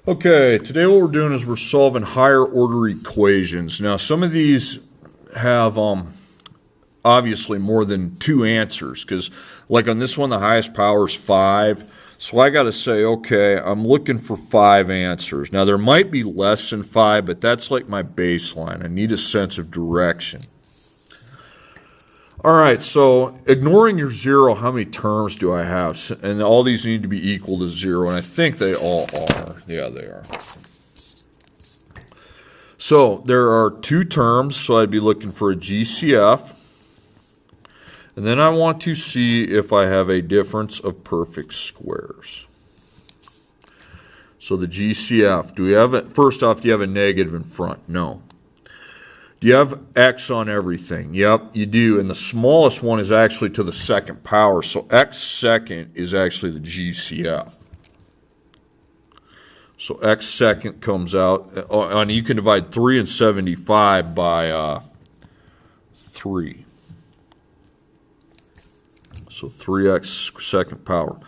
Okay, today what we're doing is we're solving higher order equations. Now, some of these have obviously more than two answers, because like on this one, the highest power is 5. So I got to say, okay, I'm looking for 5 answers. Now, there might be less than 5, but that's like my baseline. I need a sense of direction. All right, so ignoring your 0, how many terms do I have? And all these need to be equal to 0, and I think they all are. Yeah, they are. So there are 2 terms, so I'd be looking for a GCF. And then I want to see if I have a difference of perfect squares. So the GCF, do we have it? First off, do you have a negative in front? No. Do you have x on everything? Yep, you do. And the smallest one is actually to the second power. So x second is actually the GCF. So x second comes out, and you can divide 3 and 75 by 3. So 3x second power.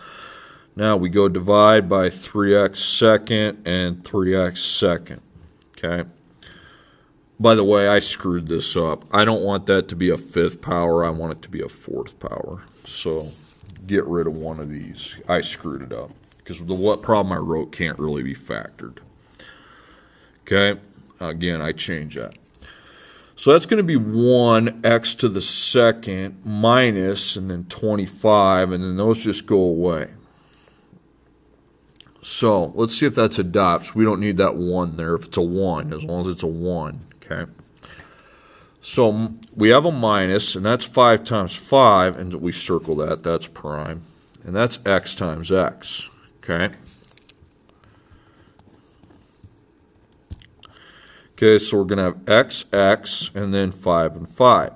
Now we go divide by 3x second and 3x second. Okay. By the way, I screwed this up. I don't want that to be a 5th power. I want it to be a 4th power. So get rid of one of these. I screwed it up because the what problem I wrote can't really be factored. Okay. Again, I change that. So that's going to be 1x to the second minus, and then 25, and then those just go away. So let's see if that's a dot. So we don't need that 1 there if it's a 1, as long as it's a 1. Okay. So we have a minus, and that's 5 times 5, and we circle that. That's prime. And that's x times x. Okay. Okay, so we're going to have x, x, and then 5 and 5.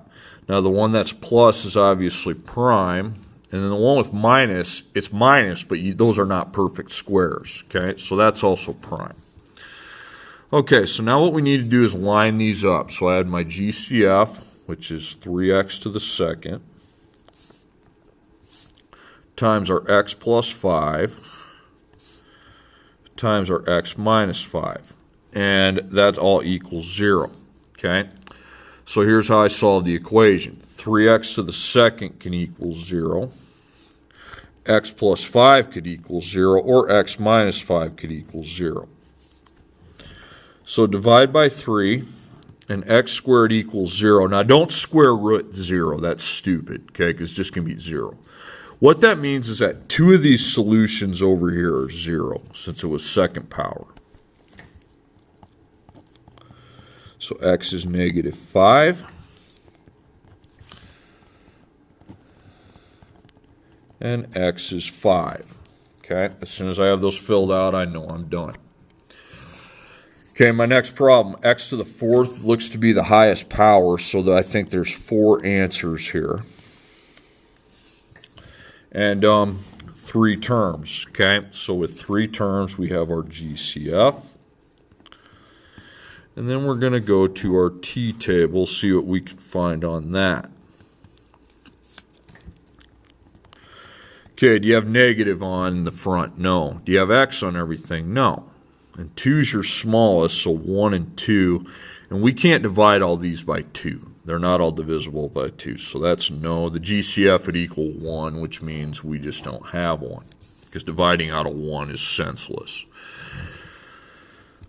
Now the one that's plus is obviously prime. And then the one with minus, it's minus, but those are not perfect squares. Okay, so that's also prime. Okay, so now what we need to do is line these up. So I add my GCF, which is 3x to the second, times our x plus 5, times our x minus 5. And that all equals 0. Okay, so here's how I solve the equation. 3x to the second can equal 0. X plus 5 could equal 0, or x minus 5 could equal 0. So divide by 3, and x squared equals 0. Now don't square root 0. That's stupid, okay, because it's just going to be 0. What that means is that 2 of these solutions over here are 0, since it was second power. So x is negative 5. And x is 5. Okay, as soon as I have those filled out, I know I'm done. Okay, my next problem, x to the 4th looks to be the highest power, so that I think there's 4 answers here. And 3 terms, okay? So with 3 terms, we have our GCF. And then we're going to go to our t-table, see what we can find on that. Okay, do you have negative on the front? No. Do you have x on everything? No. And 2 is your smallest, so 1 and 2. And we can't divide all these by 2. They're not all divisible by 2, so that's no. The GCF would equal 1, which means we just don't have one, because dividing out of 1 is senseless.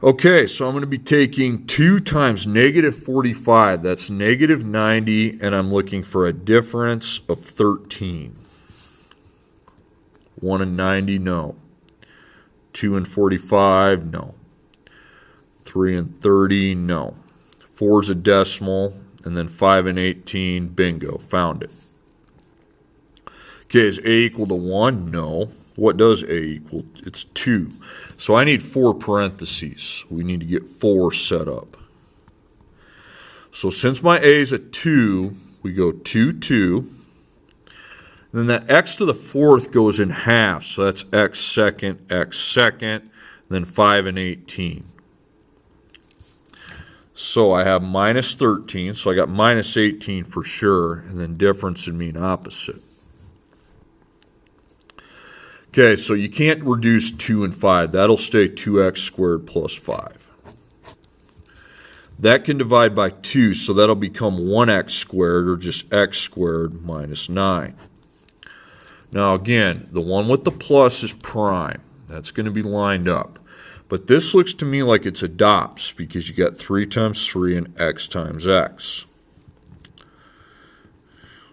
Okay, so I'm going to be taking 2 times negative 45. That's negative 90, and I'm looking for a difference of 13. 1 and 90, no. 2 and 45, no. 3 and 30, no. 4 is a decimal, and then 5 and 18, bingo, found it. Okay, is a equal to 1? No. What does a equal? It's 2. So I need 4 parentheses. We need to get 4 set up. So since my a is a 2, we go 2, 2. And then that x to the 4th goes in half. So that's x second, and then 5 and 18. So I have minus 13, so I got minus 18 for sure, and then difference would mean opposite. Okay, so you can't reduce 2 and 5. That'll stay 2x squared plus 5. That can divide by 2, so that'll become 1x squared, or just x squared minus 9. Now again, the one with the plus is prime. That's going to be lined up. But this looks to me like it's adopts, because you got 3 times 3 and x times x.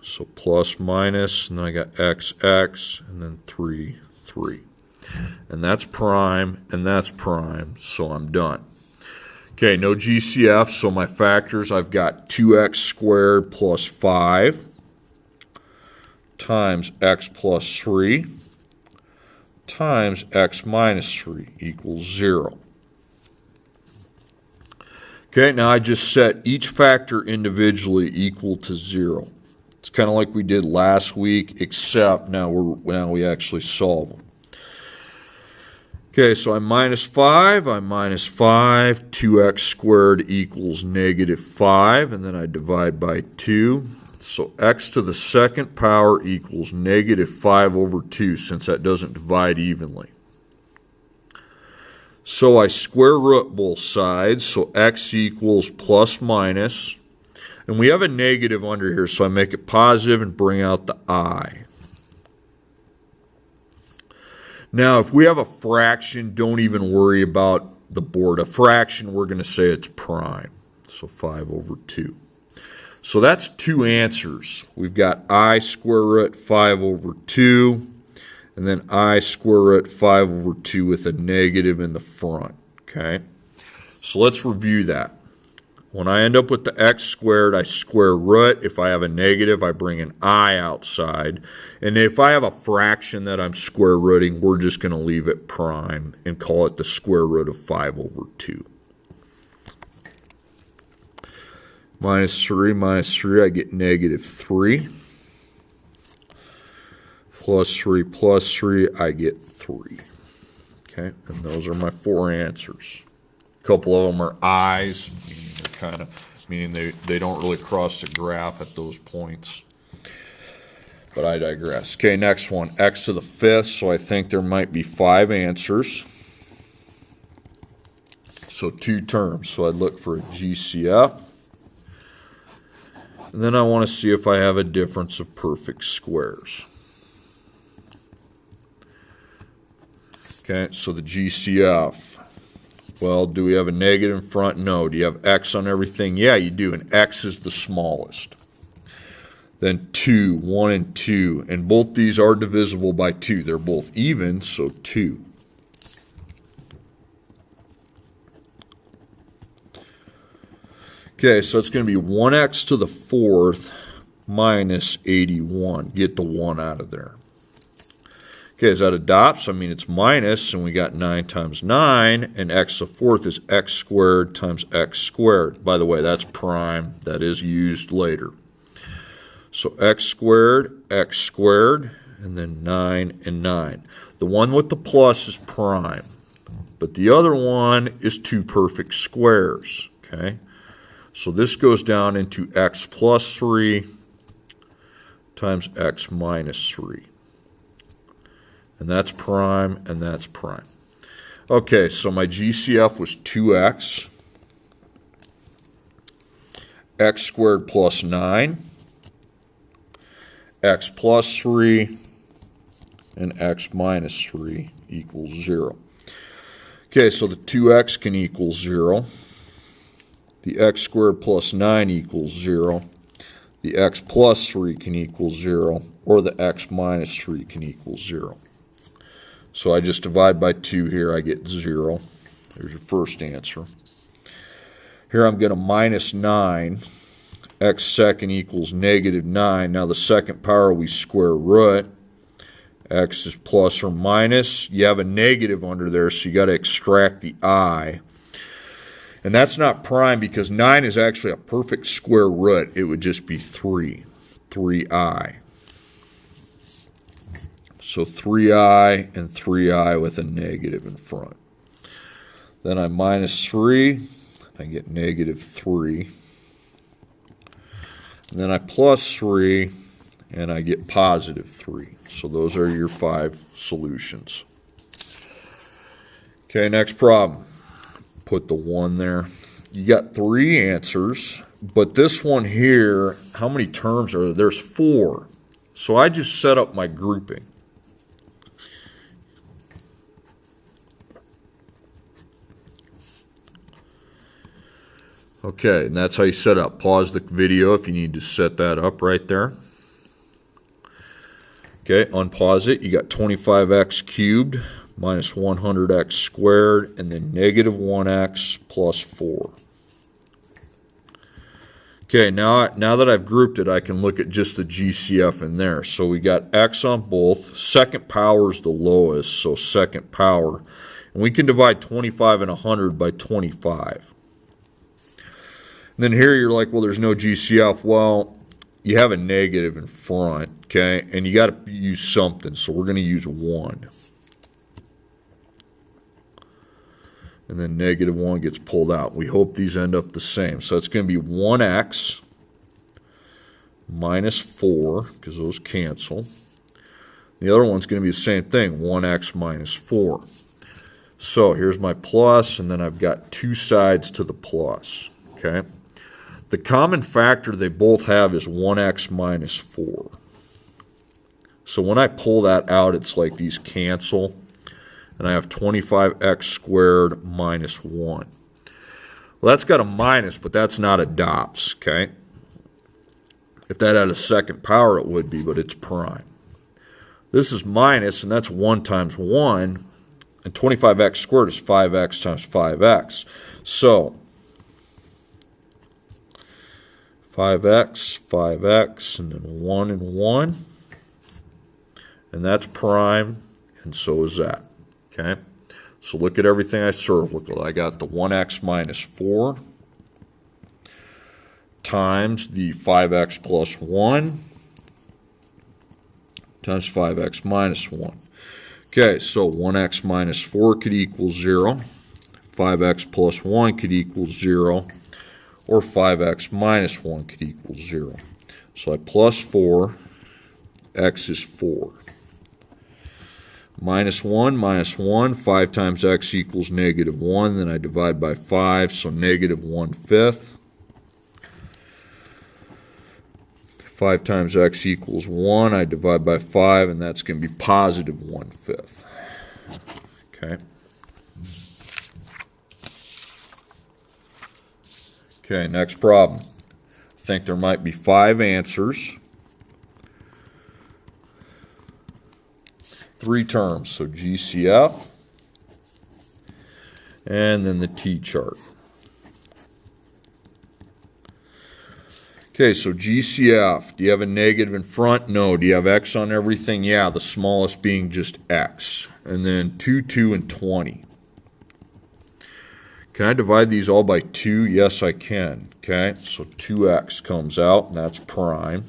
So plus minus, and then I got x, and then 3, 3. And that's prime, and that's prime, so I'm done. Okay, no GCF, so my factors, I've got 2x squared plus 5 times x plus 3 times x minus 3 equals 0. Okay, now I just set each factor individually equal to 0. It's kind of like we did last week, except now we actually solve them. Okay, so I'm minus 5, 2x squared equals negative 5, and then I divide by 2. So x to the second power equals negative 5 over 2, since that doesn't divide evenly. So I square root both sides, so x equals plus minus. And we have a negative under here, so I make it positive and bring out the I. Now, if we have a fraction, don't even worry about the board. A fraction, we're going to say it's prime. So 5 over 2. So that's 2 answers. We've got I square root 5 over 2, and then I square root 5 over 2 with a negative in the front. Okay? So let's review that. When I end up with the x squared, I square root. If I have a negative, I bring an I outside. And if I have a fraction that I'm square rooting, we're just going to leave it prime and call it the square root of 5 over 2. Minus 3, I get negative 3. Plus 3, I get 3. Okay, and those are my 4 answers. A couple of them are I's, meaning they don't really cross the graph at those points. But I digress. Okay, next one, x to the 5th, so I think there might be 5 answers. So 2 terms, so I'd look for a GCF. And then I want to see if I have a difference of perfect squares. Okay, so the GCF. Well, do we have a negative in front? No. Do you have x on everything? Yeah, you do, and x is the smallest. Then 2, 1 and 2, and both these are divisible by 2. They're both even, so 2. Okay, so it's going to be 1x to the 4th minus 81. Get the 1 out of there. Okay, is that adopts? I mean, it's minus, and we got 9 times 9, and x to the 4th is x squared times x squared. By the way, that's prime. That is used later. So x squared, and then 9 and 9. The one with the plus is prime, but the other one is 2 perfect squares. Okay, so this goes down into x plus 3 times x minus 3. And that's prime, and that's prime. Okay, so my GCF was 2x, x squared plus 9, x plus 3, and x minus 3 equals 0. Okay, so the 2x can equal 0. The x squared plus 9 equals 0. The x plus 3 can equal 0, or the x minus 3 can equal 0. So I just divide by 2 here, I get 0. There's your first answer. Here I'm going to minus 9. X second equals negative 9. Now the second power we square root. X is plus or minus. You have a negative under there, so you got to extract the I. And that's not prime because 9 is actually a perfect square root. It would just be 3. 3i. So 3i and 3i with a negative in front. Then I minus 3, I get negative 3. And then I plus 3, and I get positive 3. So those are your 5 solutions. Okay, next problem. Put the 1 there. You got 3 answers, but this one here, how many terms are there? There's 4. So I just set up my grouping. Okay, and that's how you set up. Pause the video if you need to set that up right there. Okay, unpause it. You got 25x cubed minus 100x squared, and then negative 1x plus 4. Okay, now that I've grouped it, I can look at just the GCF in there. So we got x on both. Second power is the lowest, so second power. And we can divide 25 and 100 by 25. And then here you're like, well, there's no GCF. Well, you have a negative in front, okay? And you got to use something, so we're going to use 1. And then negative 1 gets pulled out. We hope these end up the same. So it's going to be 1x minus 4, because those cancel. The other one's going to be the same thing, 1x minus 4. So here's my plus, and then I've got 2 sides to the plus, okay? The common factor they both have is 1x minus 4. So when I pull that out, it's like these cancel. And I have 25x squared minus 1. Well, that's got a minus, but that's not a dots, okay? If that had a second power, it would be, but it's prime. This is minus, and that's 1 times 1. And 25x squared is 5x times 5x. So 5x, 5x, and then 1 and 1. And that's prime, and so is that. Okay, so look at everything I served. Look, I got the 1x minus 4 times the 5x plus 1 times 5x minus 1. Okay, so 1x minus 4 could equal 0. 5x plus 1 could equal 0. Or 5x minus 1 could equal 0. So I plus 4, x is 4. Minus 1, 5 times x equals negative 1. Then I divide by 5, so negative 1/5. 5 times x equals 1. I divide by 5, and that's going to be positive 1/5. Okay. Okay, next problem. I think there might be 5 answers. 3 terms, so GCF, and then the T-chart. Okay, so GCF, do you have a negative in front? No. Do you have x on everything? Yeah, the smallest being just x. And then 2, 2, and 20. Can I divide these all by 2? Yes, I can. Okay, so 2x comes out, and that's prime.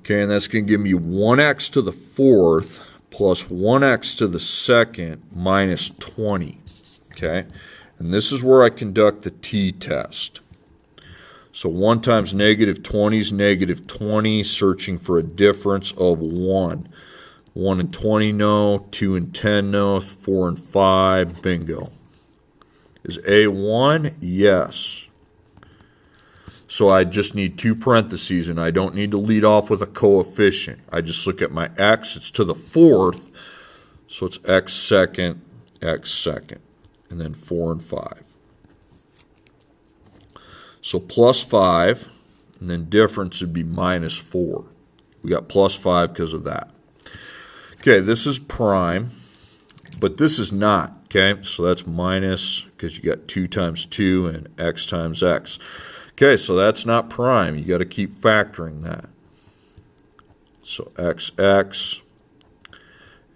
Okay, and that's going to give me 1x to the 4th plus 1x to the 2nd minus 20. Okay, and this is where I conduct the t-test. So 1 times negative 20 is negative 20, searching for a difference of 1. 1 and 20, no. 2 and 10, no. 4 and 5, bingo. Is A 1? Yes. So I just need 2 parentheses, and I don't need to lead off with a coefficient. I just look at my x. It's to the 4th, so it's x second, and then 4 and 5. So plus 5, and then difference would be minus 4. We got plus 5 because of that. Okay, this is prime, but this is not, okay? So that's minus, because you got 2 times 2 and x times x. Okay, so that's not prime. You got to keep factoring that. So xx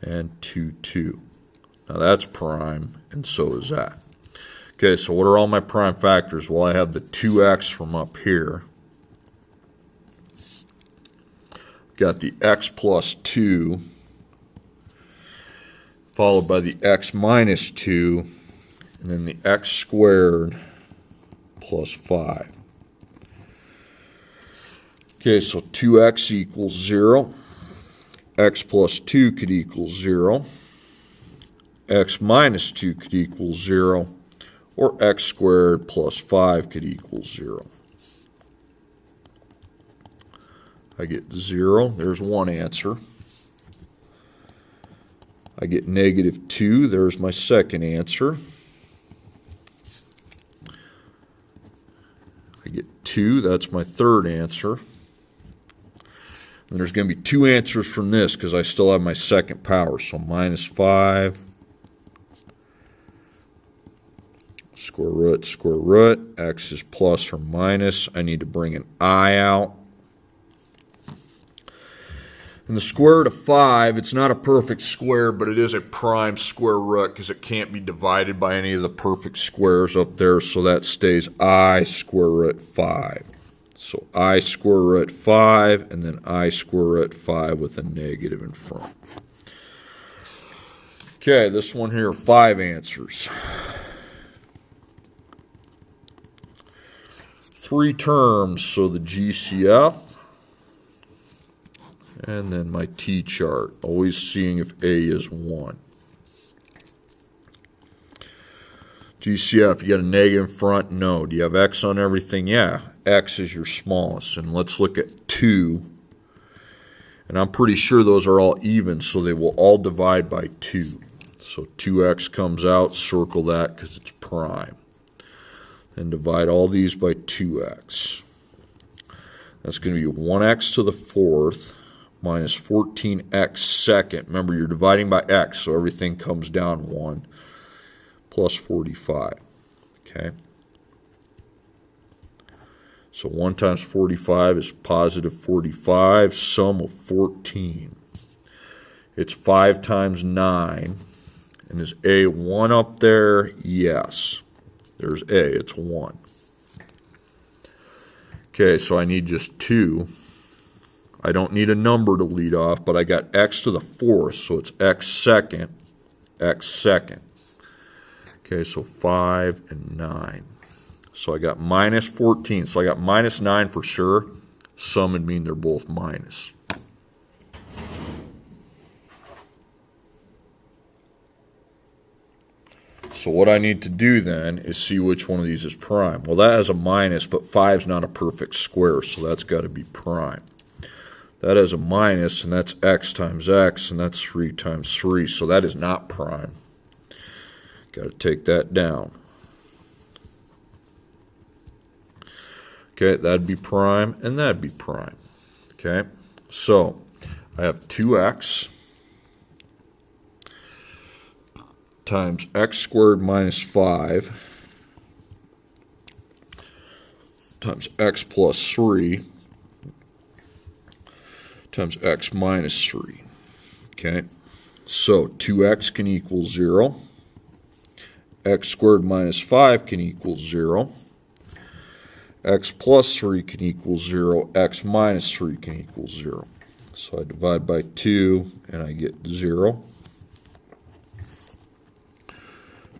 and 2, 2. Now that's prime, and so is that. Okay, so what are all my prime factors? Well, I have the 2x from up here. Got the x plus 2, followed by the x minus 2, and then the x squared plus 5. Okay, so 2x equals 0. X plus 2 could equal 0. X minus 2 could equal 0. Or x squared plus 5 could equal 0. I get 0. There's one answer. I get negative 2. There's my second answer. I get 2. That's my third answer. And there's going to be two answers from this because I still have my second power. So minus 5. Square root. X is plus or minus. I need to bring an I out. And the square root of 5, it's not a perfect square, but it is a prime square root because it can't be divided by any of the perfect squares up there, so that stays I square root 5. So I square root 5, and then I square root 5 with a negative in front. Okay, this one here, 5 answers. 3 terms, so the GCF. And then my T-chart, always seeing if A is 1. GCF, you got a negative in front? No. Do you have X on everything? Yeah. X is your smallest. And let's look at 2. And I'm pretty sure those are all even, so they will all divide by 2. So 2x comes out, circle that because it's prime. Then divide all these by 2x. That's going to be 1x to the 4th. Minus 14x second. Remember, you're dividing by x, so everything comes down 1. Plus 45. Okay? So 1 times 45 is positive 45. Sum of 14. It's 5 times 9. And is A 1 up there? Yes. There's A. It's 1. Okay, so I need just 2. I don't need a number to lead off, but I got x to the 4th, so it's x second. Okay, so 5 and 9. So I got minus 14. So I got minus 9 for sure. Sum would mean they're both minus. So what I need to do then is see which one of these is prime. Well, that has a minus, but 5 is not a perfect square, so that's got to be prime. That has a minus, and that's x times x, and that's 3 times 3. So that is not prime. Got to take that down. Okay, that'd be prime, and that'd be prime. Okay, so I have 2x times x squared minus 5 times x plus 3 times x minus 3. Okay, so 2x can equal 0. X squared minus 5 can equal 0. X plus 3 can equal 0. X minus 3 can equal 0. So I divide by 2 and I get 0.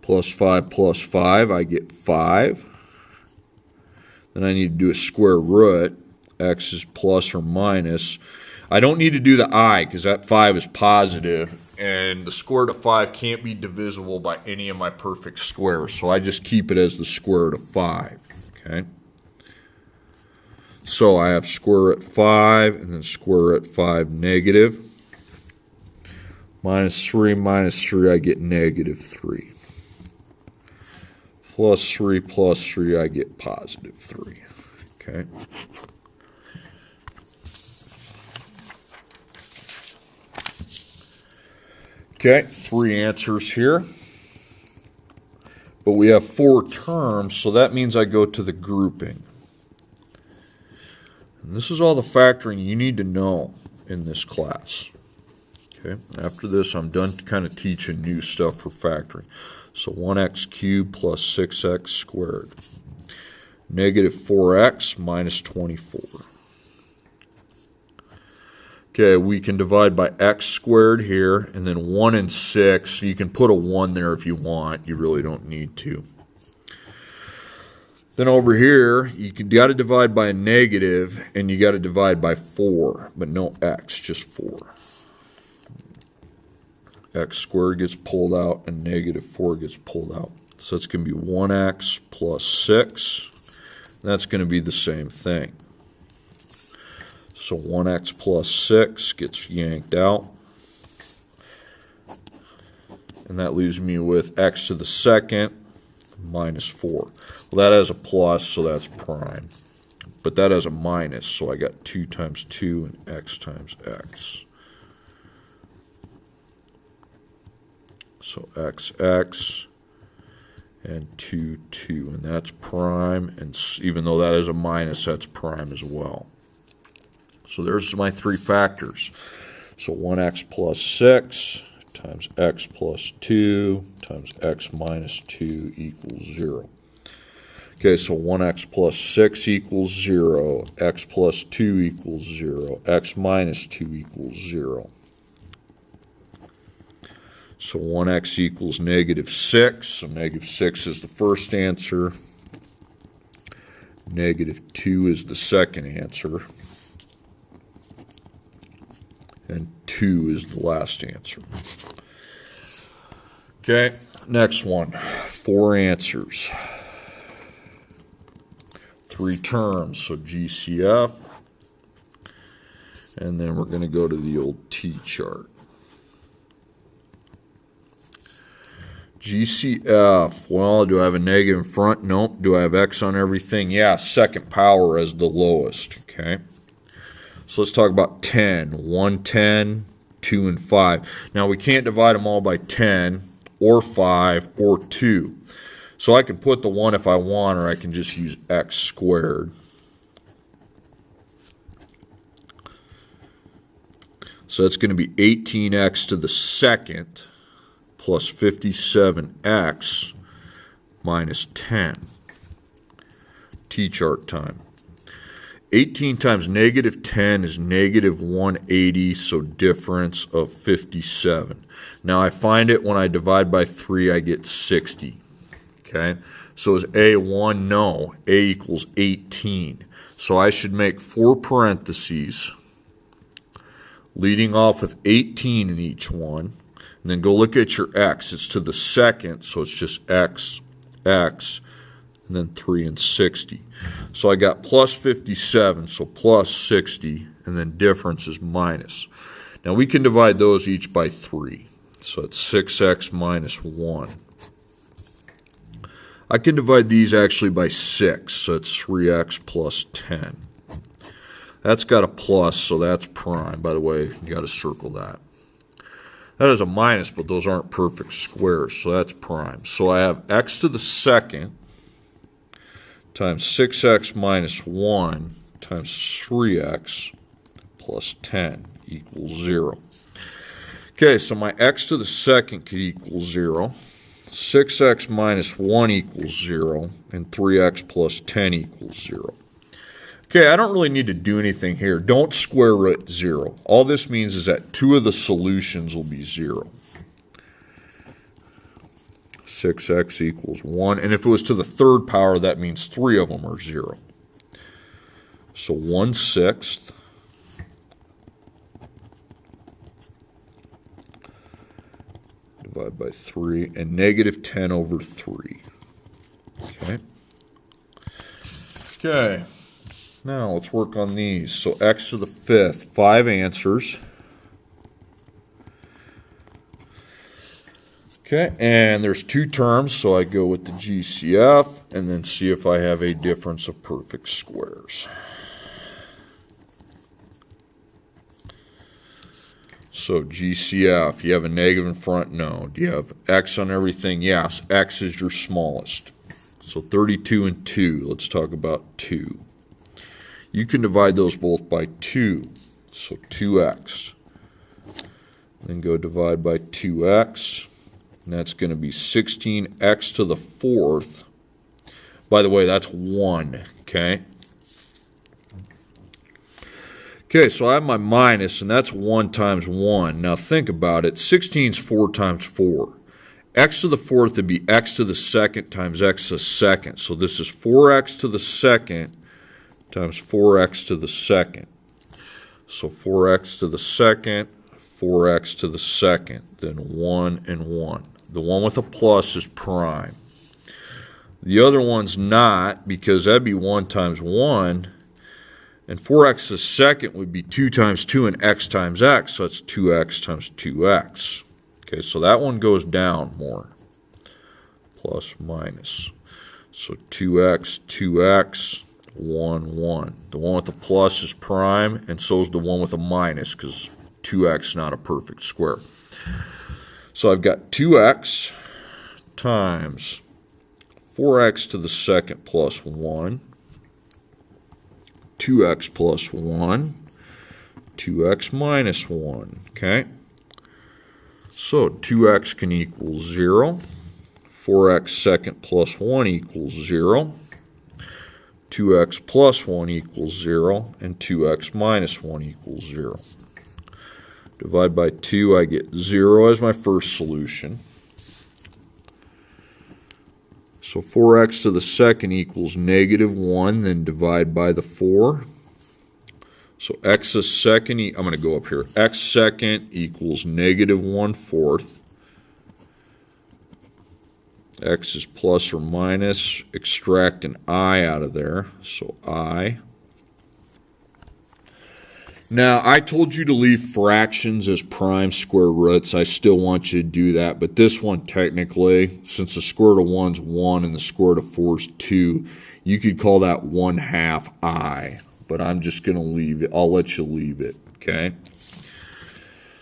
Plus 5, I get 5. Then I need to do a square root. X is plus or minus. I don't need to do the I because that 5 is positive, and the square root of 5 can't be divisible by any of my perfect squares, so I just keep it as the square root of 5. Okay. So I have square root 5 and then square root 5 negative. Minus 3, I get negative 3. Plus 3, I get positive 3. Okay. Okay, 3 answers here. But we have 4 terms, so that means I go to the grouping. And this is all the factoring you need to know in this class. Okay, after this, I'm done kind of teaching new stuff for factoring. So 1x cubed plus 6x squared. Negative 4x minus 24. Okay, we can divide by x squared here, and then 1 and 6. You can put a 1 there if you want. You really don't need to. Then over here, you got to divide by a negative, and you got to divide by 4, but no x, just 4. X squared gets pulled out, and negative 4 gets pulled out. So it's going to be 1x plus 6. That's going to be the same thing. So 1x plus 6 gets yanked out. And that leaves me with x to the second minus 4. Well, that has a plus, so that's prime. But that has a minus, so I got 2 times 2 and x times x. So x and 2, 2, and that's prime. And even though that is a minus, that's prime as well. So there's my 3 factors. So 1x plus 6 times x plus 2 times x minus 2 equals 0. Okay, so 1x plus 6 equals 0, x plus 2 equals 0, x minus 2 equals 0. So 1x equals negative 6, so negative 6 is the first answer. Negative 2 is the second answer. And 2 is the last answer. Okay, next one. 4 answers. 3 terms, so GCF. And then we're going to go to the old T-chart. GCF, well, do I have a negative in front? Nope. Do I have x on everything? Yeah, second power as the lowest, okay? So let's talk about 10. 1, 10, 2, and 5. Now, we can't divide them all by 10 or 5 or 2. So I can put the 1 if I want, or I can just use x squared. So that's going to be 18x to the second plus 57x minus 10. T-chart time. 18 times negative 10 is negative 180, so difference of 57. Now I find it when I divide by 3, I get 60. Okay, so is A 1? No. A equals 18. So I should make 4 parentheses, leading off with 18 in each one. And then go look at your x. It's to the second, so it's just x, x, and then 3 and 60. So I got plus 57, so plus 60, and then difference is minus. Now we can divide those each by 3. So it's 6x minus 1. I can divide these actually by 6, so it's 3x plus 10. That's got a plus, so that's prime. By the way, you got to circle that. That is a minus, but those aren't perfect squares, so that's prime. So I have x to the second times 6x minus 1 times 3x plus 10 equals 0. Okay, so my x to the second could equal 0. 6x minus 1 equals 0, and 3x plus 10 equals 0. Okay, I don't really need to do anything here. Don't square root 0. All this means is that 2 of the solutions will be 0. 6x equals 1. And if it was to the third power, that means 3 of them are 0. So 1/6 divided by 3, and negative 10 over 3. Okay. Okay. Now let's work on these. So x to the 5th, 5 answers. Okay, and there's 2 terms, so I go with the GCF and then see if I have a difference of perfect squares. So GCF, you have a negative in front? No. Do you have x on everything? Yes, x is your smallest. So 32 and 2, let's talk about 2. You can divide those both by 2, so 2x. Then go divide by 2x, and that's going to be 16x to the 4th. By the way, that's 1, okay? Okay, so I have my minus, and that's 1 times 1. Now think about it. 16 is 4 times 4. x to the fourth would be x to the second times x to the second. So this is 4x to the second times 4x to the second. So 4x to the second, 4x to the second, then 1 and 1. The one with a plus is prime. The other one's not, because that'd be 1 times 1, and 4x to the second would be 2 times 2 and x times x, so that's 2x times 2x. Okay, so that one goes down more. Plus, minus. So 2x, 2x, 1, 1. The one with the plus is prime, and so is the one with a minus, because 2x is not a perfect square. So I've got 2x times 4x to the second plus 1, 2x plus 1, 2x minus 1, okay? So 2x can equal 0, 4x second plus 1 equals 0, 2x plus 1 equals 0, and 2x minus 1 equals 0. Divide by 2, I get 0 as my first solution. So 4x to the second equals negative 1, then divide by the 4. So x to the second, I'm going to go up here. X second equals negative 1/4. X is plus or minus. Extract an I out of there. So I. Now, I told you to leave fractions as prime square roots. I still want you to do that. But this one, technically, since the square root of 1 is 1 and the square root of 4 is 2, you could call that 1/2 I. But I'm just going to leave it. I'll let you leave it, okay?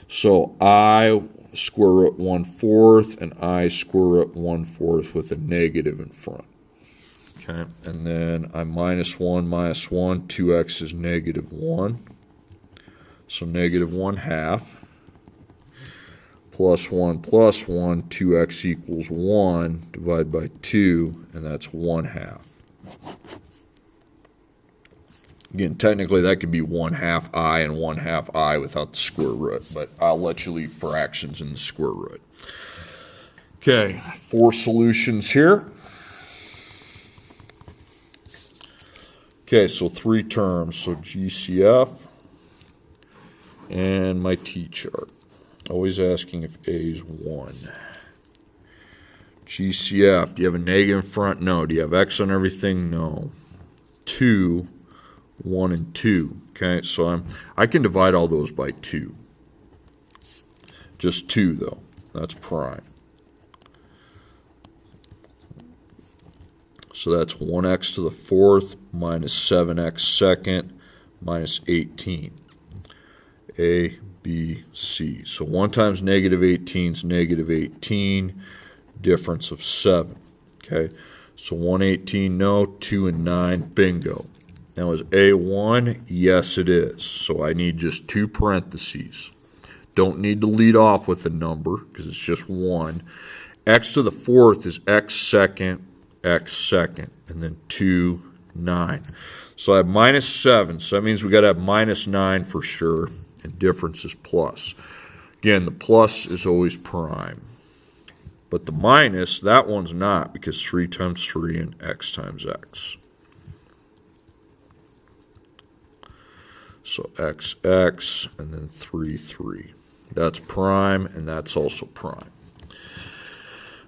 So I square root 1/4 and I square root 1/4 with a negative in front. Okay, and then I minus 1 minus 1. 2x is negative 1. So negative 1/2 plus 1 plus 1, 2x equals 1, divided by 2, and that's 1/2. Again, technically that could be 1/2 I and 1/2 I without the square root, but I'll let you leave fractions in the square root. Okay, 4 solutions here. Okay, so 3 terms. So GCF and my T-chart. Always asking if A is 1. GCF, do you have a negative in front? No. Do you have X on everything? No. 2, 1, and 2. Okay, so I can divide all those by 2. Just 2, though. That's prime. So that's 1x to the 4th minus 7x second minus 18. A, B, C. So 1 times negative 18 is negative 18, difference of 7. Okay, so 118, no, 2 and 9, bingo. Now is A 1? Yes, it is. So I need just 2 parentheses. Don't need to lead off with a number because it's just 1. X to the 4th is x second, and then 2, 9. So I have minus 7, so that means we got to have minus 9 for sure. And difference is plus. Again, the plus is always prime. But the minus, that one's not, because 3 times 3 and x times x. So x, x, and then 3, 3. That's prime, and that's also prime.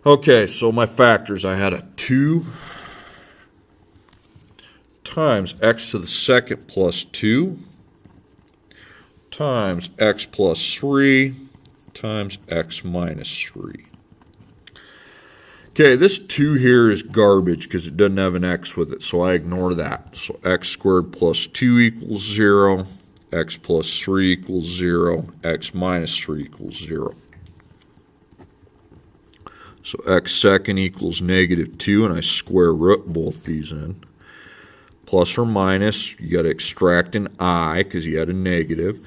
Okay, so my factors, I had a 2 times x to the second plus 2 times x plus 3 times x minus 3. Okay, this 2 here is garbage because it doesn't have an x with it, so I ignore that. So x squared plus 2 equals 0, x plus 3 equals 0, x minus 3 equals 0. So x second equals negative 2, and I square root both these in. Plus or minus, you got to extract an I because you had a negative.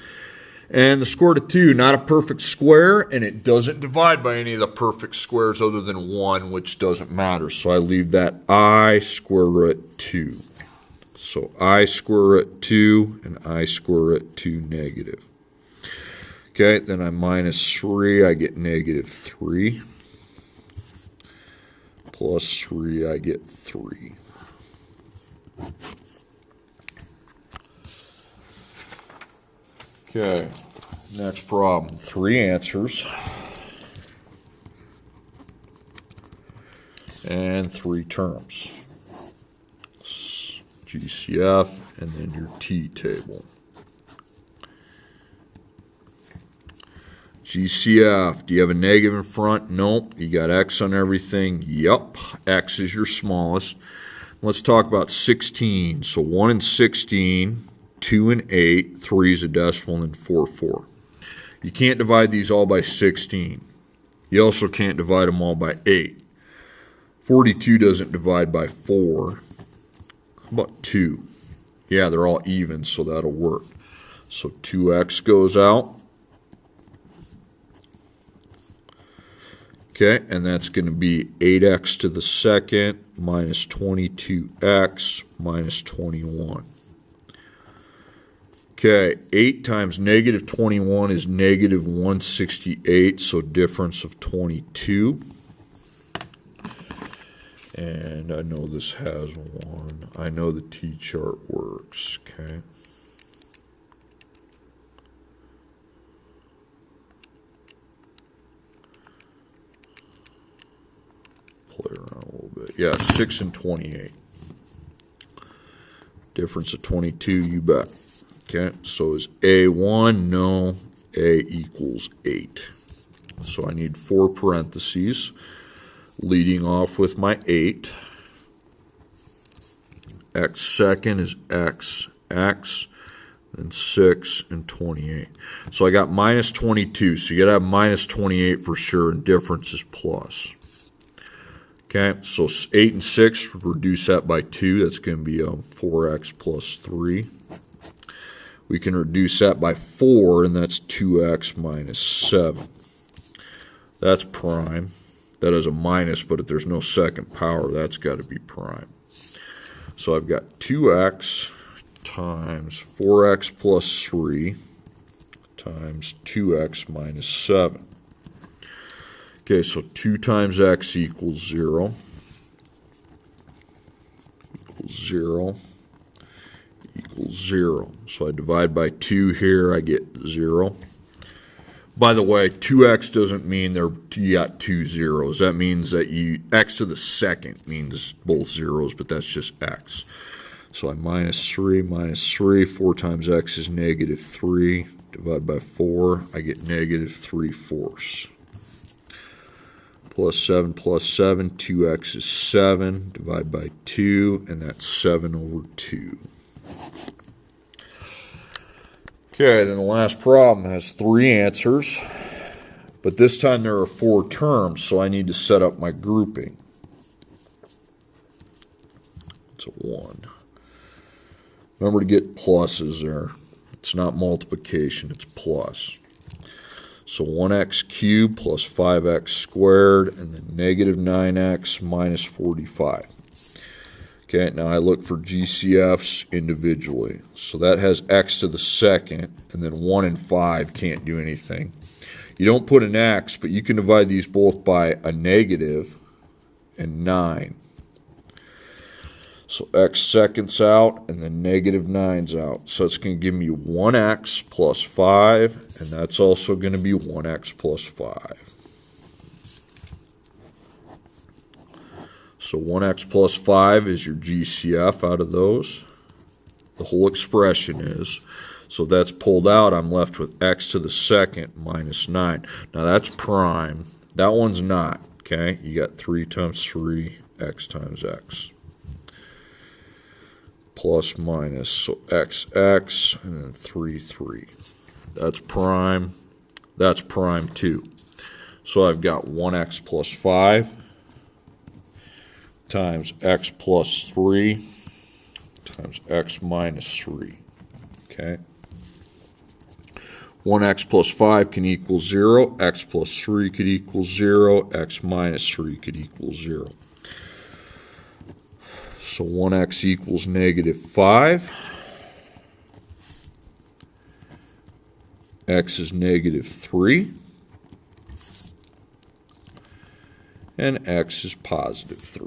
And the square root of 2, not a perfect square, and it doesn't divide by any of the perfect squares other than 1, which doesn't matter. So I leave that I square root 2. So I square root 2 and I square root 2 negative. Okay, then I minus 3, I get negative 3. plus 3, I get 3. Okay, next problem. 3 answers and 3 terms. GCF and then your T table. GCF, do you have a negative in front? Nope. You got X on everything? Yup. X is your smallest. Let's talk about 16. So 1 and 16, 2 and 8, 3 is a decimal, and 4, 4. You can't divide these all by 16. You also can't divide them all by 8. 42 doesn't divide by 4. How about 2? Yeah, they're all even, so that'll work. So 2x goes out. Okay, and that's going to be 8x to the second minus 22x minus 21. Okay, 8 times negative 21 is negative 168, so difference of 22. And I know this has 1. I know the T-chart works, okay. Play around a little bit. Yeah, 6 and 28. Difference of 22, you bet. Okay, so is A 1? No. A equals 8. So I need 4 parentheses. Leading off with my 8. X second is X, X, then 6 and 28. So I got minus 22. So you got to have minus 28 for sure, and difference is plus. Okay, so 8 and 6, reduce that by 2. That's going to be 4x plus 3. We can reduce that by 4, and that's 2x minus 7. That's prime. That is a minus, but if there's no second power, that's got to be prime. So I've got 2x times 4x plus 3 times 2x minus 7. Okay, so 2 times x equals 0. Equals 0. Equals 0. So I divide by 2 here, I get 0. By the way, 2x doesn't mean you got 2 zeros. That means that x to the second means both zeros, but that's just x. So I minus 3, 4 times x is negative 3. Divide by 4, I get negative 3/4. Plus 7, 2x is 7. Divide by 2, and that's 7 over 2. Okay, then the last problem has 3 answers, but this time there are 4 terms, so I need to set up my grouping. It's a 1. Remember to get pluses there. It's not multiplication, it's plus. So 1x cubed plus 5x squared, and then negative 9x minus 45. Okay, now I look for GCFs individually. So that has x to the second, and then 1 and 5 can't do anything. You don't put an x, but you can divide these both by a negative and 9. So x seconds out, and then negative 9's out. So it's going to give me 1x plus 5, and that's also going to be 1x plus 5. So 1x plus 5 is your GCF out of those. The whole expression is. So that's pulled out. I'm left with x to the second minus 9. Now that's prime. That one's not. Okay, you got 3 times 3, x times x. Plus minus, so x, and then 3, 3. That's prime. That's prime too. So I've got 1x plus 5 times x plus 3 times x minus 3. Okay. 1x plus 5 can equal 0. X plus 3 could equal 0. X minus 3 could equal 0. So 1x equals negative 5. X is negative 3. and x is positive 3.